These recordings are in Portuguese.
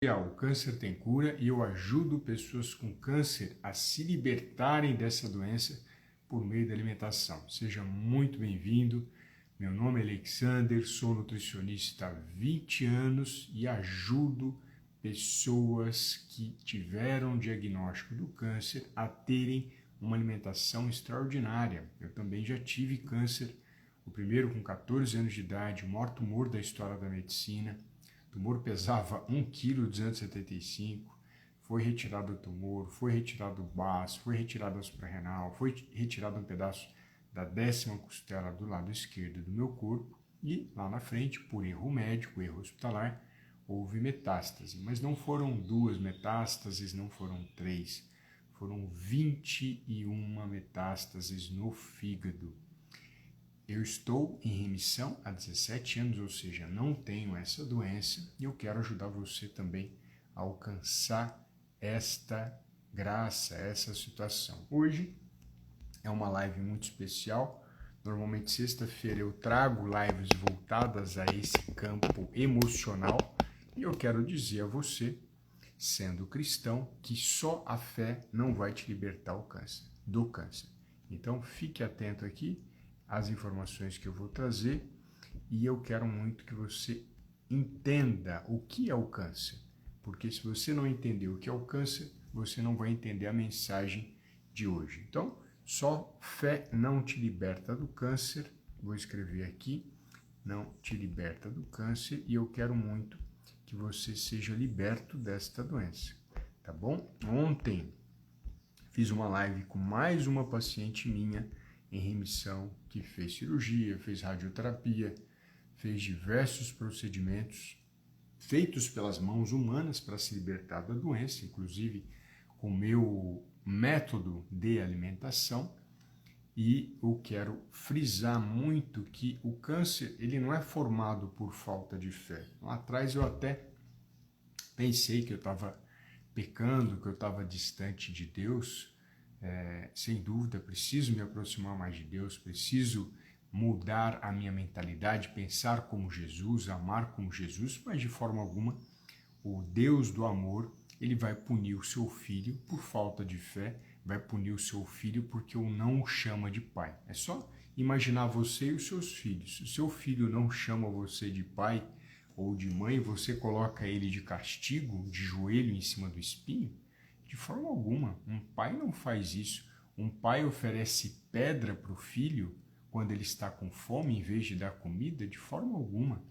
O câncer tem cura e eu ajudo pessoas com câncer a se libertarem dessa doença por meio da alimentação. Seja muito bem-vindo. Meu nome é Alexander, sou nutricionista há 20 anos e ajudo pessoas que tiveram diagnóstico do câncer a terem uma alimentação extraordinária. Eu também já tive câncer, o primeiro com 14 anos de idade, o maior tumor da história da medicina. O tumor pesava 1,275 kg, foi retirado o tumor, foi retirado o baço, foi retirado a suprarrenal, foi retirado um pedaço da 10ª costela do lado esquerdo do meu corpo e lá na frente, por erro médico, erro hospitalar, houve metástase. Mas não foram 2 metástases, não foram 3, foram 21 metástases no fígado. Eu estou em remissão há 17 anos, ou seja, não tenho essa doença e eu quero ajudar você também a alcançar esta graça, essa situação. Hoje é uma live muito especial. Normalmente sexta-feira eu trago lives voltadas a esse campo emocional e eu quero dizer a você, sendo cristão, que só a fé não vai te libertar do câncer. Então fique atento aqui as informações que eu vou trazer e eu quero muito que você entenda o que é o câncer, porque se você não entender o que é o câncer, você não vai entender a mensagem de hoje. Então, só fé não te liberta do câncer, vou escrever aqui, não te liberta do câncer e eu quero muito que você seja liberto desta doença, tá bom? Ontem fiz uma live com mais uma paciente minha em remissão, que fez cirurgia, fez radioterapia, fez diversos procedimentos feitos pelas mãos humanas para se libertar da doença, inclusive com o meu método de alimentação. E eu quero frisar muito que o câncer ele não é formado por falta de fé. Lá atrás eu até pensei que eu estava pecando, que eu estava distante de Deus. Sem dúvida, preciso me aproximar mais de Deus, preciso mudar a minha mentalidade, pensar como Jesus, amar como Jesus, mas de forma alguma o Deus do amor, ele vai punir o seu filho por falta de fé, vai punir o seu filho porque o não chama de pai. É só imaginar você e os seus filhos. Se o seu filho não chama você de pai ou de mãe, você coloca ele de castigo, de joelho em cima do espinho? De forma alguma, um pai não faz isso. Um pai oferece pedra para o filho quando ele está com fome em vez de dar comida? De forma alguma.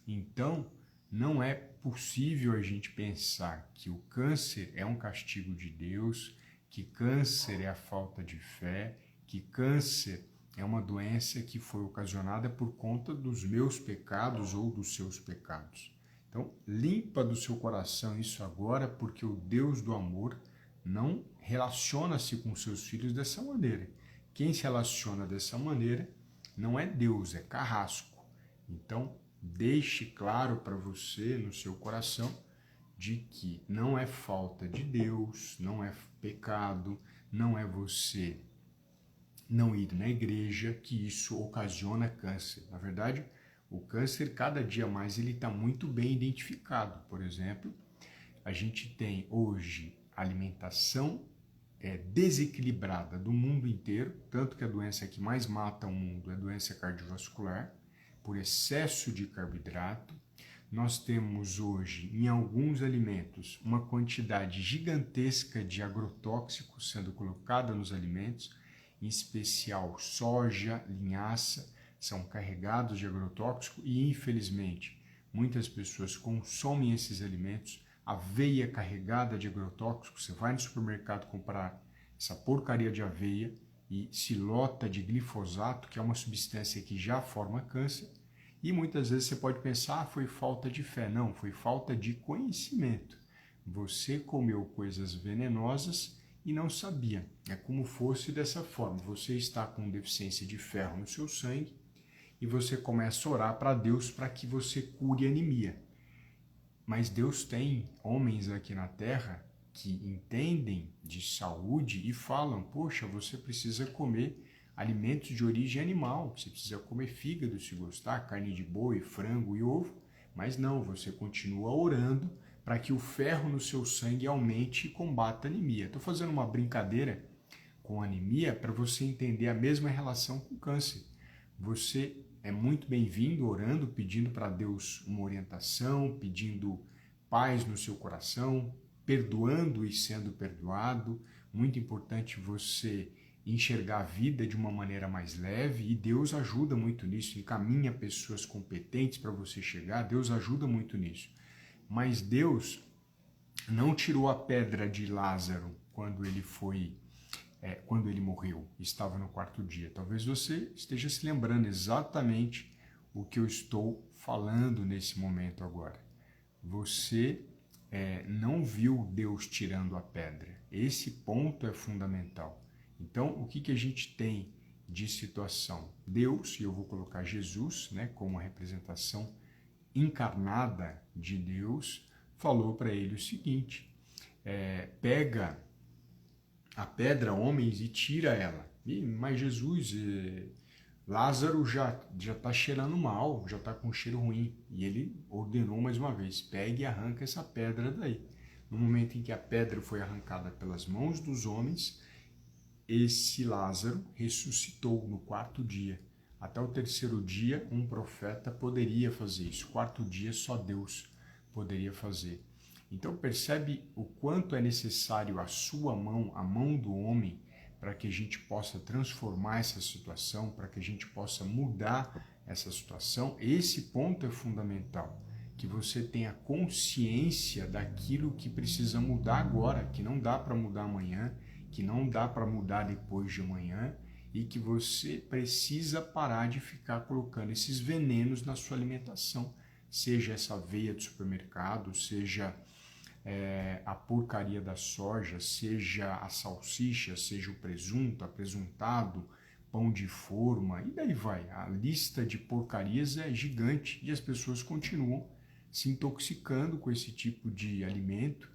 Então, não é possível a gente pensar que o câncer é um castigo de Deus, que câncer é a falta de fé, que câncer é uma doença que foi ocasionada por conta dos meus pecados ou dos seus pecados. Então, limpa do seu coração isso agora, porque o Deus do amor não relaciona-se com seus filhos dessa maneira. Quem se relaciona dessa maneira não é Deus, é carrasco. Então, deixe claro para você, no seu coração, de que não é falta de Deus, não é pecado, não é você não ir na igreja que isso ocasiona câncer. Na verdade, o câncer, cada dia mais, ele está muito bem identificado. Por exemplo, a gente tem hoje alimentação desequilibrada do mundo inteiro, tanto que a doença que mais mata o mundo é a doença cardiovascular, por excesso de carboidrato. Nós temos hoje, em alguns alimentos, uma quantidade gigantesca de agrotóxicos sendo colocada nos alimentos, em especial soja, linhaça, são carregados de agrotóxico e, infelizmente, muitas pessoas consomem esses alimentos, aveia carregada de agrotóxico. Você vai no supermercado comprar essa porcaria de aveia e se lota de glifosato, que é uma substância que já forma câncer, e muitas vezes você pode pensar, foi falta de fé. Não, foi falta de conhecimento. Você comeu coisas venenosas e não sabia. É como fosse dessa forma, você está com deficiência de ferro no seu sangue e você começa a orar para Deus para que você cure anemia. Mas Deus tem homens aqui na Terra que entendem de saúde e falam, poxa, você precisa comer alimentos de origem animal, você precisa comer fígado se gostar, carne de boi, frango e ovo, mas não, você continua orando para que o ferro no seu sangue aumente e combata a anemia. Estou fazendo uma brincadeira com anemia para você entender a mesma relação com o câncer. Você é muito bem-vindo orando, pedindo para Deus uma orientação, pedindo paz no seu coração, perdoando e sendo perdoado. Muito importante você enxergar a vida de uma maneira mais leve, e Deus ajuda muito nisso, encaminha pessoas competentes para você chegar, Deus ajuda muito nisso. Mas Deus não tirou a pedra de Lázaro quando ele morreu, estava no quarto dia. Talvez você esteja se lembrando exatamente o que eu estou falando nesse momento agora. Você não viu Deus tirando a pedra. Esse ponto é fundamental. Então, o que a gente tem de situação? Deus, e eu vou colocar Jesus, né, como a representação encarnada de Deus, falou para ele o seguinte: pega a pedra, homens, e tira ela. Mas Jesus, Lázaro já está cheirando mal, já está com cheiro ruim. E ele ordenou mais uma vez: pegue e arranca essa pedra daí. No momento em que a pedra foi arrancada pelas mãos dos homens, esse Lázaro ressuscitou no quarto dia. Até o terceiro dia, um profeta poderia fazer isso. Quarto dia, só Deus poderia fazer. Então, percebe o quanto é necessário a sua mão, a mão do homem, para que a gente possa transformar essa situação, para que a gente possa mudar essa situação. Esse ponto é fundamental, que você tenha consciência daquilo que precisa mudar agora, que não dá para mudar amanhã, que não dá para mudar depois de amanhã, e que você precisa parar de ficar colocando esses venenos na sua alimentação, seja essa aveia do supermercado, seja a porcaria da soja, seja a salsicha, seja o presunto, apresuntado, pão de forma, e daí vai. A lista de porcarias é gigante e as pessoas continuam se intoxicando com esse tipo de alimento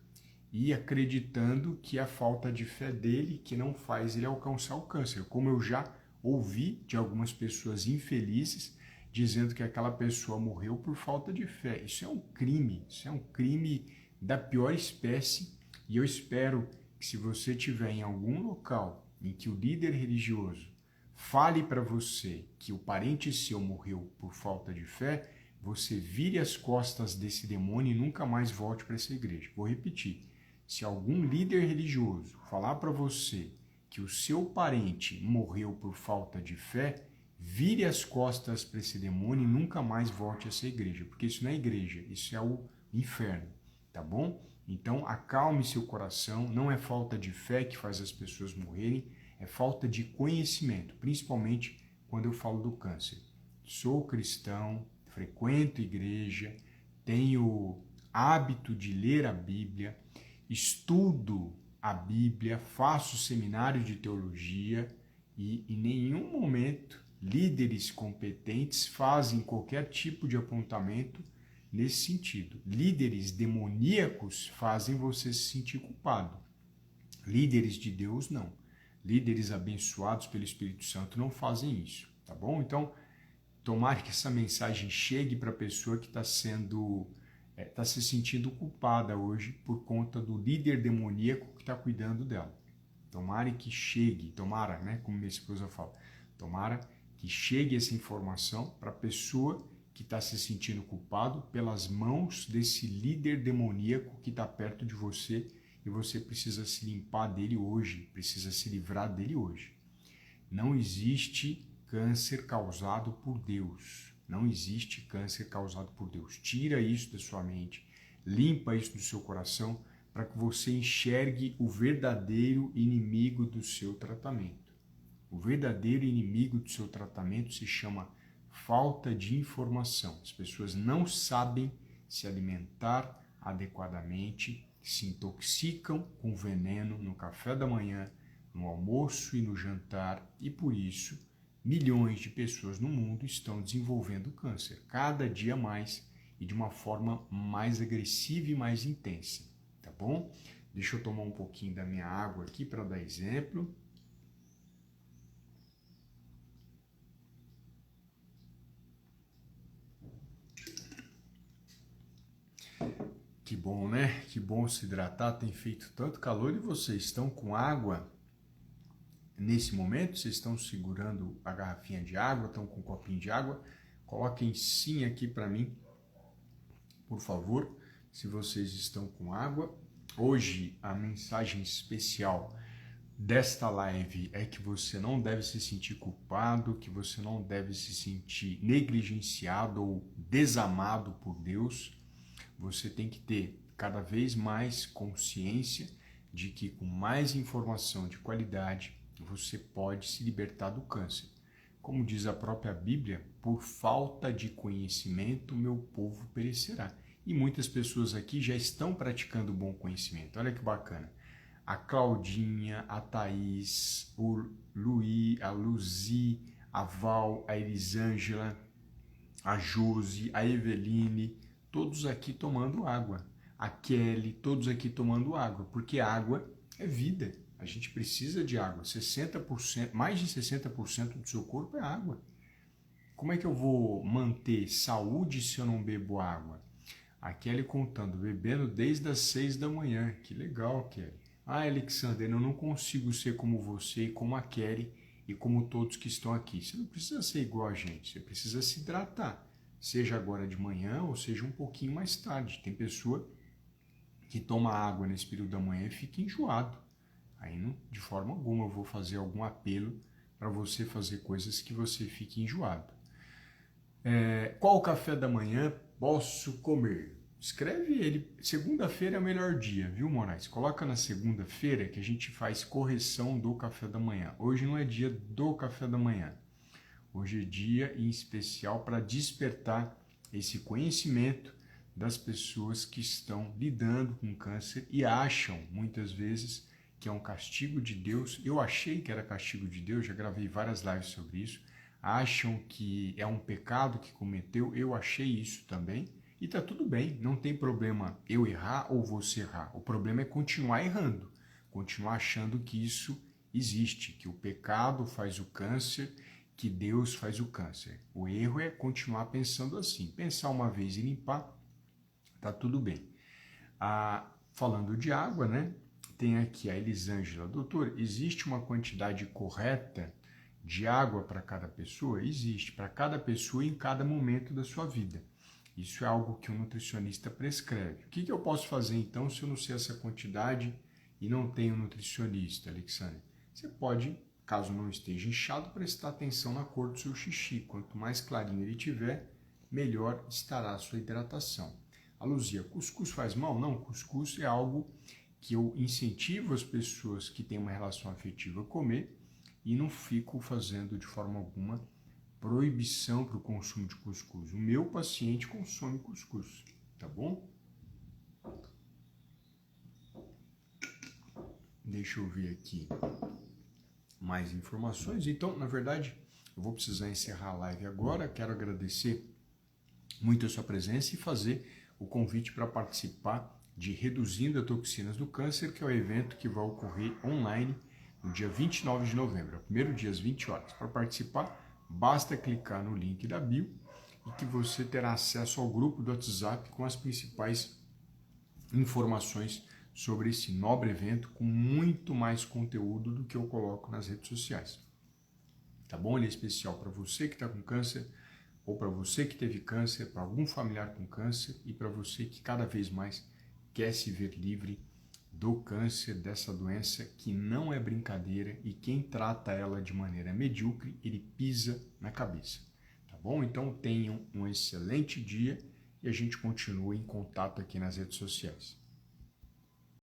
e acreditando que a falta de fé dele que não faz ele alcançar o câncer. Como eu já ouvi de algumas pessoas infelizes dizendo que aquela pessoa morreu por falta de fé. Isso é um crime da pior espécie, e eu espero que, se você estiver em algum local em que o líder religioso fale para você que o parente seu morreu por falta de fé, você vire as costas desse demônio e nunca mais volte para essa igreja. Vou repetir: se algum líder religioso falar para você que o seu parente morreu por falta de fé, vire as costas para esse demônio e nunca mais volte a essa igreja, porque isso não é igreja, isso é o inferno, tá bom? Então acalme seu coração, não é falta de fé que faz as pessoas morrerem, é falta de conhecimento, principalmente quando eu falo do câncer. Sou cristão, frequento igreja, tenho hábito de ler a Bíblia, estudo a Bíblia, faço seminário de teologia e em nenhum momento líderes competentes fazem qualquer tipo de apontamento nesse sentido. Líderes demoníacos fazem você se sentir culpado. Líderes de Deus não. Líderes abençoados pelo Espírito Santo não fazem isso, tá bom? Então, tomara que essa mensagem chegue para a pessoa que está se sentindo culpada hoje por conta do líder demoníaco que está cuidando dela. Tomara que chegue, como minha esposa fala, tomara que chegue essa informação para a pessoa que está se sentindo culpado pelas mãos desse líder demoníaco que está perto de você, e você precisa se limpar dele hoje, precisa se livrar dele hoje. Não existe câncer causado por Deus. Não existe câncer causado por Deus. Tira isso da sua mente, limpa isso do seu coração, para que você enxergue o verdadeiro inimigo do seu tratamento. O verdadeiro inimigo do seu tratamento se chama falta de informação. As pessoas não sabem se alimentar adequadamente, se intoxicam com veneno no café da manhã, no almoço e no jantar, e por isso milhões de pessoas no mundo estão desenvolvendo câncer, cada dia mais e de uma forma mais agressiva e mais intensa, tá bom? Deixa eu tomar um pouquinho da minha água aqui para dar exemplo. Que bom, né? Que bom se hidratar, tem feito tanto calor e vocês estão com água nesse momento? Vocês estão segurando a garrafinha de água, estão com um copinho de água? Coloquem sim aqui para mim, por favor, se vocês estão com água. Hoje a mensagem especial desta live é que você não deve se sentir culpado, que você não deve se sentir negligenciado ou desamado por Deus. Você tem que ter cada vez mais consciência de que com mais informação de qualidade você pode se libertar do câncer. Como diz a própria Bíblia, por falta de conhecimento meu povo perecerá. E muitas pessoas aqui já estão praticando o bom conhecimento. Olha que bacana. A Claudinha, a Thaís, o Luí, a Luzi, a Val, a Elisângela, a Josi, a Eveline, todos aqui tomando água. A Kelly, todos aqui tomando água, porque água é vida. A gente precisa de água. 60%, mais de 60% do seu corpo é água. Como é que eu vou manter saúde se eu não bebo água? A Kelly contando, bebendo desde as 6 da manhã. Que legal, Kelly. Ah, Alexander, eu não consigo ser como você e como a Kelly e como todos que estão aqui. Você não precisa ser igual a gente, você precisa se hidratar. Seja agora de manhã ou seja um pouquinho mais tarde. Tem pessoa que toma água nesse período da manhã e fica enjoado. Aí, não, de forma alguma, eu vou fazer algum apelo para você fazer coisas que você fique enjoado. Qual café da manhã posso comer? Escreve ele. Segunda-feira é o melhor dia, viu, Moraes? Coloca na segunda-feira que a gente faz correção do café da manhã. Hoje não é dia do café da manhã. Hoje é dia em especial para despertar esse conhecimento das pessoas que estão lidando com câncer e acham, muitas vezes, que é um castigo de Deus. Eu achei que era castigo de Deus, já gravei várias lives sobre isso. Acham que é um pecado que cometeu, eu achei isso também. E tá tudo bem, não tem problema eu errar ou você errar. O problema é continuar errando, continuar achando que isso existe, que o pecado faz o câncer, que Deus faz o câncer. O erro é continuar pensando assim. Pensar uma vez e limpar, tá tudo bem. Falando de água, né? Tem aqui a Elisângela. Doutor, existe uma quantidade correta de água para cada pessoa? Existe, para cada pessoa em cada momento da sua vida. Isso é algo que um nutricionista prescreve. O que eu posso fazer então se eu não sei essa quantidade e não tenho um nutricionista, Alexandre? Você pode, caso não esteja inchado, prestar atenção na cor do seu xixi. Quanto mais clarinho ele tiver, melhor estará a sua hidratação. A Luzia, cuscuz faz mal? Não, cuscuz é algo que eu incentivo as pessoas que têm uma relação afetiva a comer e não fico fazendo de forma alguma proibição para o consumo de cuscuz. O meu paciente consome cuscuz, tá bom? Deixa eu ver aqui mais informações. Então, na verdade, eu vou precisar encerrar a live agora. Quero agradecer muito a sua presença e fazer o convite para participar de Reduzindo as Toxinas do Câncer, que é o evento que vai ocorrer online no dia 29 de novembro, primeiro dia às 20 horas. Para participar, basta clicar no link da bio e que você terá acesso ao grupo do WhatsApp com as principais informações sobre esse nobre evento, com muito mais conteúdo do que eu coloco nas redes sociais. Tá bom? Ele é especial para você que está com câncer, ou para você que teve câncer, para algum familiar com câncer e para você que cada vez mais quer se ver livre do câncer, dessa doença que não é brincadeira e quem trata ela de maneira medíocre, ele pisa na cabeça. Tá bom? Então tenham um excelente dia e a gente continua em contato aqui nas redes sociais.